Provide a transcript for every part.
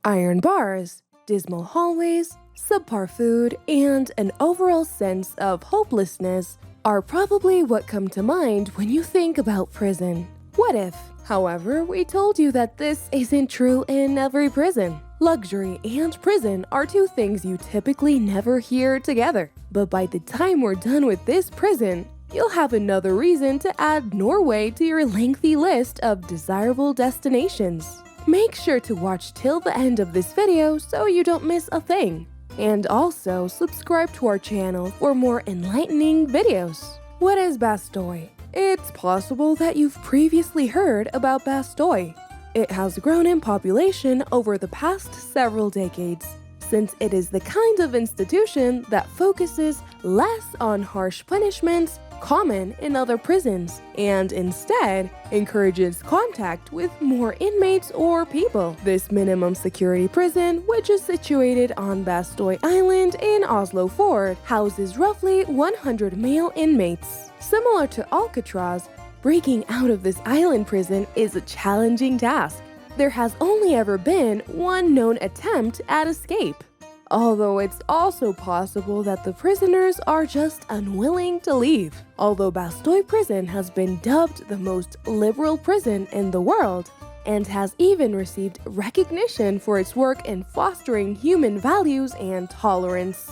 Iron bars, dismal hallways, subpar food, and an overall sense of hopelessness are probably what come to mind when you think about prison. What if, however, we told you that this isn't true in every prison? Luxury and prison are two things you typically never hear together. But by the time we're done with this prison, you'll have another reason to add Norway to your lengthy list of desirable destinations. Make sure to watch till the end of this video so you don't miss a thing. And also subscribe to our channel for more enlightening videos. What is Bastoi? It's possible that you've previously heard about Bastoi. It has grown in population over the past several decades, since it is the kind of institution that focuses less on harsh punishments common in other prisons, and instead encourages contact with more inmates or people. This minimum security prison, which is situated on Bastoi Island in Oslo Ford, houses roughly 100 male inmates. Similar to Alcatraz, breaking out of this island prison is a challenging task. There has only ever been one known attempt at escape. Although it's also possible that the prisoners are just unwilling to leave. Although Bastoi Prison has been dubbed the most liberal prison in the world and has even received recognition for its work in fostering human values and tolerance.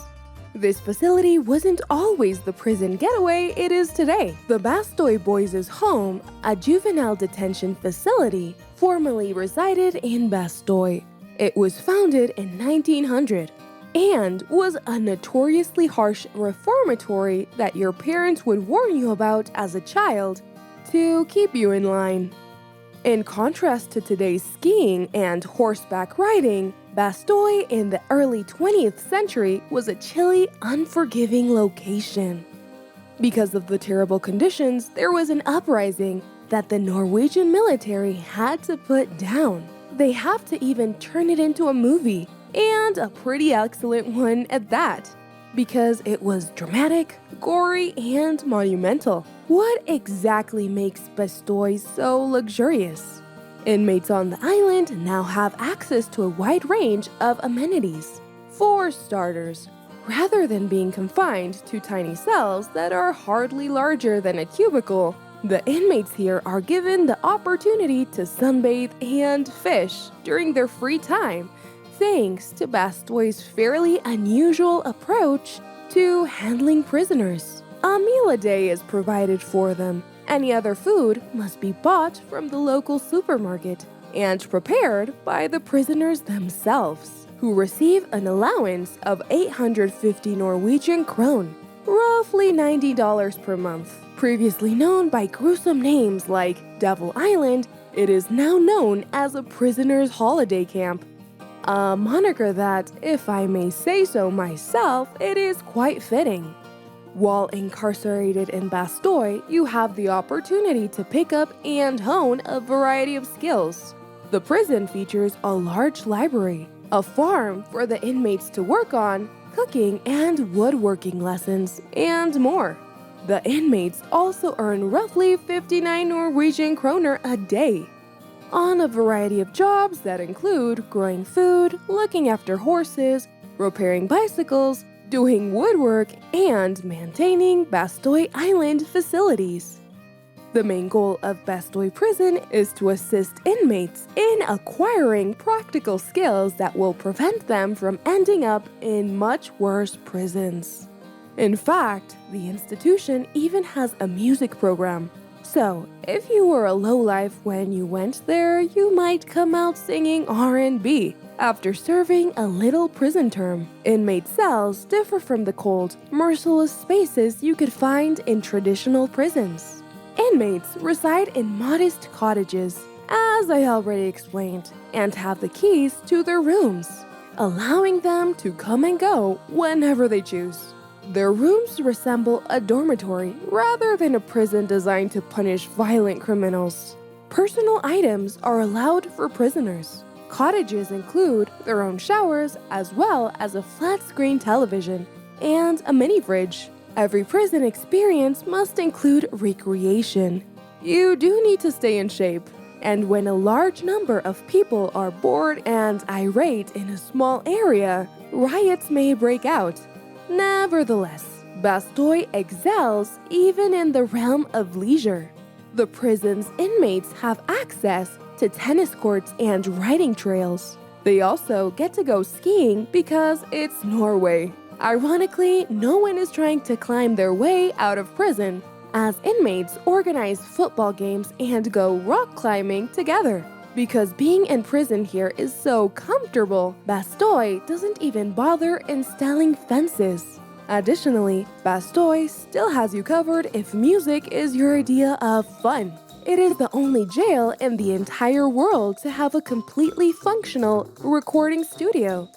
This facility wasn't always the prison getaway it is today. The Bastoi Boys' Home, a juvenile detention facility, formerly resided in Bastoi. It was founded in 1900. And was a notoriously harsh reformatory that your parents would warn you about as a child to keep you in line. In contrast to today's skiing and horseback riding, Bastoi in the early 20th century was a chilly, unforgiving location. Because of the terrible conditions, there was an uprising that the Norwegian military had to put down. They have to even turn it into a movie. And a pretty excellent one at that, because it was dramatic, gory, and monumental. What exactly makes Bastoi so luxurious? Inmates on the island now have access to a wide range of amenities. For starters, rather than being confined to tiny cells that are hardly larger than a cubicle, the inmates here are given the opportunity to sunbathe and fish during their free time, thanks to Bastoi's fairly unusual approach to handling prisoners. A meal a day is provided for them. Any other food must be bought from the local supermarket and prepared by the prisoners themselves, who receive an allowance of 850 Norwegian krone, roughly $90 per month. Previously known by gruesome names like Devil Island, it is now known as a prisoner's holiday camp. A moniker that, if I may say so myself, it is quite fitting. While incarcerated in Bastoi, you have the opportunity to pick up and hone a variety of skills. The prison features a large library, a farm for the inmates to work on, cooking and woodworking lessons, and more. The inmates also earn roughly 59 Norwegian kroner a day on a variety of jobs that include growing food, looking after horses, repairing bicycles, doing woodwork, and maintaining Bastoi Island facilities. The main goal of Bastoi Prison is to assist inmates in acquiring practical skills that will prevent them from ending up in much worse prisons. In fact, the institution even has a music program. So, if you were a lowlife when you went there, you might come out singing R&B after serving a little prison term. Inmate cells differ from the cold, merciless spaces you could find in traditional prisons. Inmates reside in modest cottages, as I already explained, and have the keys to their rooms, allowing them to come and go whenever they choose. Their rooms resemble a dormitory rather than a prison designed to punish violent criminals. Personal items are allowed for prisoners. Cottages include their own showers as well as a flat-screen television and a mini-fridge. Every prison experience must include recreation. You do need to stay in shape, And when a large number of people are bored and irate in a small area, riots may break out. Nevertheless, Bastoi excels even in the realm of leisure. The prison's inmates have access to tennis courts and riding trails. They also get to go skiing because it's Norway. Ironically, no one is trying to climb their way out of prison, as inmates organize football games and go rock climbing together. Because being in prison here is so comfortable, Bastoi doesn't even bother installing fences. Additionally, Bastoi still has you covered if music is your idea of fun. It is the only jail in the entire world to have a completely functional recording studio.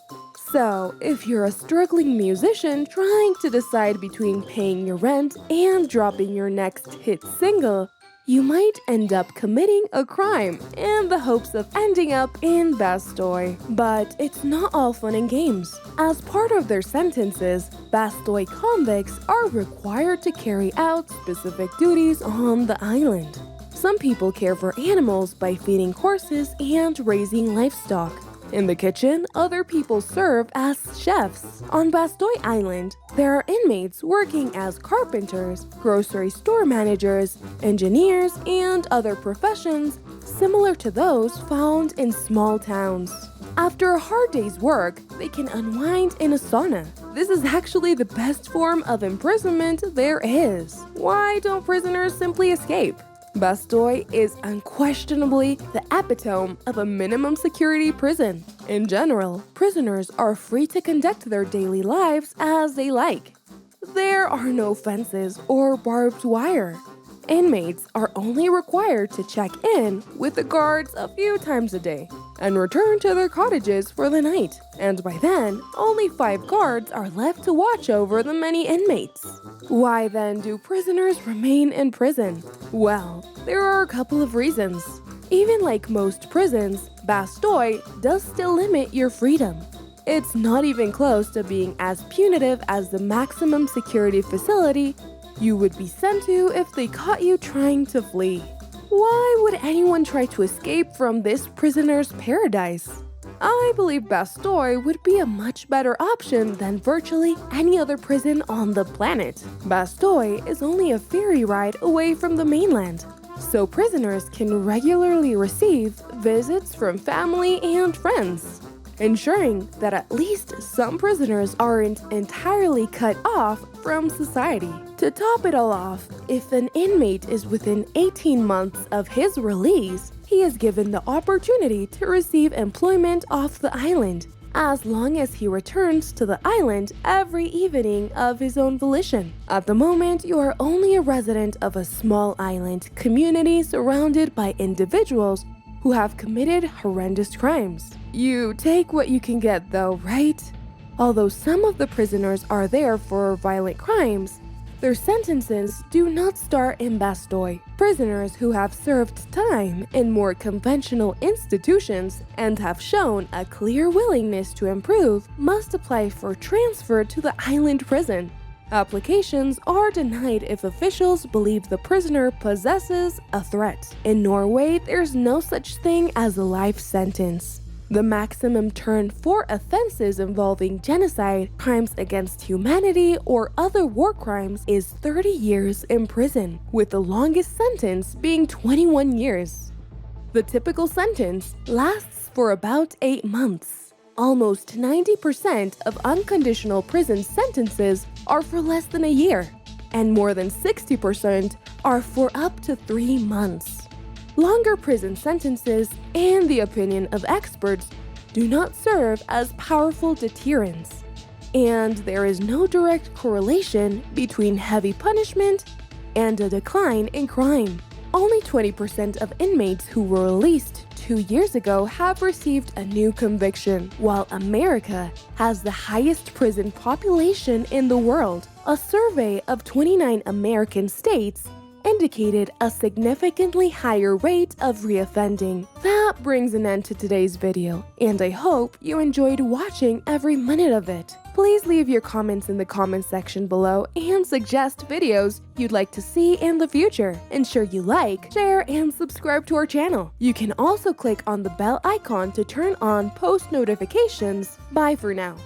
So, if you're a struggling musician trying to decide between paying your rent and dropping your next hit single, you might end up committing a crime in the hopes of ending up in Bastoi. But it's not all fun and games. As part of their sentences, Bastoi convicts are required to carry out specific duties on the island. Some people care for animals by feeding horses and raising livestock. In the kitchen, other people serve as chefs. On Bastoi Island, there are inmates working as carpenters, grocery store managers, engineers, and other professions similar to those found in small towns. After a hard day's work, they can unwind in a sauna. This is actually the best form of imprisonment there is. Why don't prisoners simply escape? Bastoi is unquestionably the epitome of a minimum security prison. In general, prisoners are free to conduct their daily lives as they like. There are no fences or barbed wire. Inmates are only required to check in with the guards a few times a day and return to their cottages for the night. And by then, only 5 guards are left to watch over the many inmates. Why then do prisoners remain in prison? Well, there are a couple of reasons. Even like most prisons, Bastoi does still limit your freedom. It's not even close to being as punitive as the maximum security facility you would be sent to if they caught you trying to flee. Why would anyone try to escape from this prisoner's paradise? I believe Bastoi would be a much better option than virtually any other prison on the planet. Bastoi is only a ferry ride away from the mainland, so prisoners can regularly receive visits from family and friends, ensuring that at least some prisoners aren't entirely cut off from society. To top it all off, if an inmate is within 18 months of his release, he is given the opportunity to receive employment off the island, as long as he returns to the island every evening of his own volition. At the moment, you are only a resident of a small island community surrounded by individuals who have committed horrendous crimes. You take what you can get though, right? Although some of the prisoners are there for violent crimes, their sentences do not start in Bastoi. Prisoners who have served time in more conventional institutions and have shown a clear willingness to improve must apply for transfer to the island prison. Applications are denied if officials believe the prisoner possesses a threat. In Norway, there's no such thing as a life sentence. The maximum term for offenses involving genocide, crimes against humanity, or other war crimes is 30 years in prison, with the longest sentence being 21 years. The typical sentence lasts for about 8 months. Almost 90% of unconditional prison sentences are for less than a year, and more than 60% are for up to 3 months. Longer prison sentences, in the opinion of experts, do not serve as powerful deterrents, and there is no direct correlation between heavy punishment and a decline in crime. Only 20% of inmates who were released 2 years ago have received a new conviction, while America has the highest prison population in the world. A survey of 29 American states indicated a significantly higher rate of reoffending. That brings an end to today's video, and I hope you enjoyed watching every minute of it. Please leave your comments in the comments section below and suggest videos you'd like to see in the future. Ensure you like, share, and subscribe to our channel. You can also click on the bell icon to turn on post notifications. Bye for now.